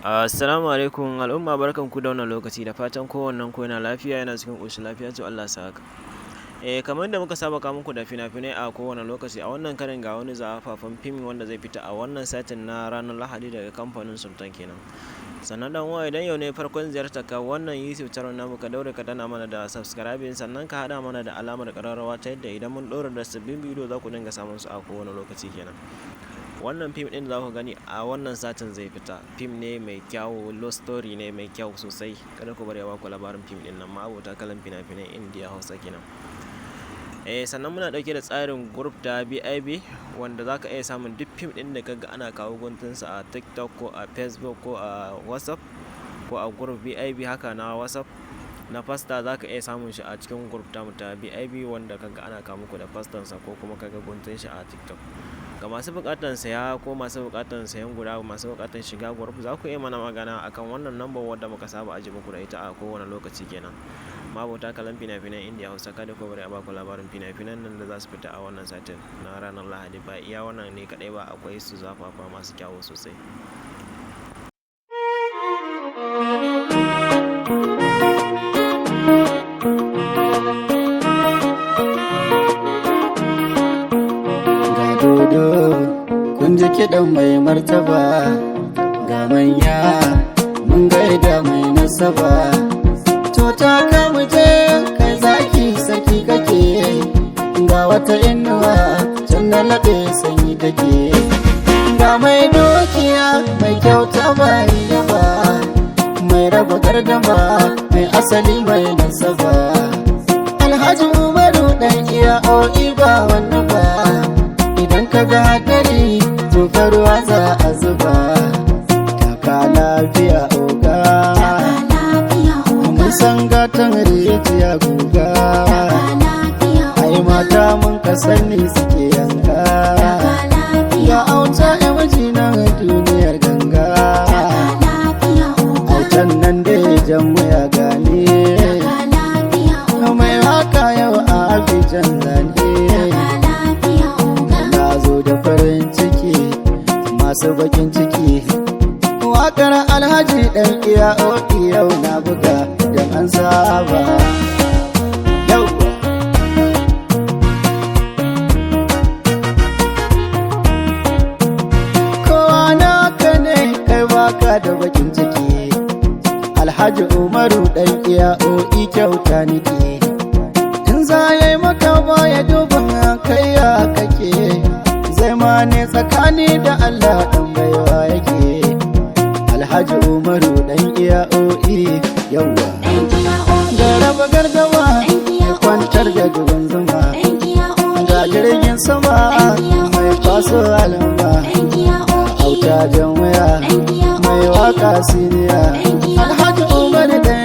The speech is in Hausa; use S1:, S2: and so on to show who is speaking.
S1: Assalamu alaikum al'umma, barkanku da wannan lokaci, da fatan kowannen ku yana lafiya, yana cikin ƙoshin lafiya, to Allah sa haka. Kamar yadda muka saba kawo muku da fina-finai a kowane lokaci, a wannan karin ga wani zafafan fim wanda zai fita a wannan satin na ranar Lahadi daga kamfanin Sultan kenan. Sannan dan uwa, idan yau ne farkon ziyartar ka wannan YouTube channel namu, ka daure ka dana mana da subscribing, sannan ka haɗa mana da alamar ƙararrawa ta yadda idan mun ɗora da sabbin bidiyo za ku dinga samun su a kowane lokaci kenan. Wannan fim ɗin za ku gani a wannan satin zai fita, fim ne mai kyau, love story ne mai kyau sosai. Kada ku bari ya baku labarin fim ɗin nan, ma abota kalan fina-finai Indiya Hausa kenan. Sannan muna ɗauke da tsarin group da BIB, wanda za ka iya samun duk fim ɗin da kaga ana kawo guntunsa a TikTok ko a Facebook ko a WhatsApp ko a group BIB haka na WhatsApp na fasta, za ka iya samun shi a cikin group tamu ta BIB, wanda kaga ana kawo muku da fastansa ko kuma kaga guntun shi a TikTok. Ga masu buƙatar saya ko masu buƙatar sayan guda, masu buƙatar shiga group, za ku iya mana magana akan wannan lambar wadda muka saba aje muku da ita a kowane lokaci kenan. Mabota kalan fina-finan Indiya Hausa, kada ku bari a baku labarin fina-finan nan da za su fita a wannan satin na ranar Lahadi. Ba iya wannan ne kaɗai ba, akwai su zafafa masu kyawu sosai.
S2: Kun ji kiɗan mai martaba, ga manya mun gaida mai nasaba. To ta kamu je kai zaki saki kake, ga wata inuwa can na laɓe sanyi take. Ga mai dukiya mai kyauta bai yaba, mai raba gardama mai asali mai nasaba. Alhaji Umaru ɗan iya o'i ba wani ba, idan ka ga hadari to ruwa za a zuba. Taka lafiya oga, mun san gatan rijiya guga, ai mata mun ka sani suke yanka. Ya auta ya miji na duniyar ganga, autan nan da jan wuya gane, mai haka yau a abijan zane. Da farin ciki masu bakin ciki, wakar Alhaji ɗan iya oki yau na buga don an saba. Yau kowa naka ne kai waka da bakin ciki, Alhaji Umaru ɗan iya oki kyauta nike. In za ya yi maka baya dubin kai ya kake, zai ma ne tsakani da Allah ɗan baiwa yake. Alhaji Umaru ɗan iya o'i yawa, da raba gardama kwantar da dubin zuma, ga jirgin sama mai faso alamba, auta jan waya mai waka siniya. Alhaji Umaru ɗan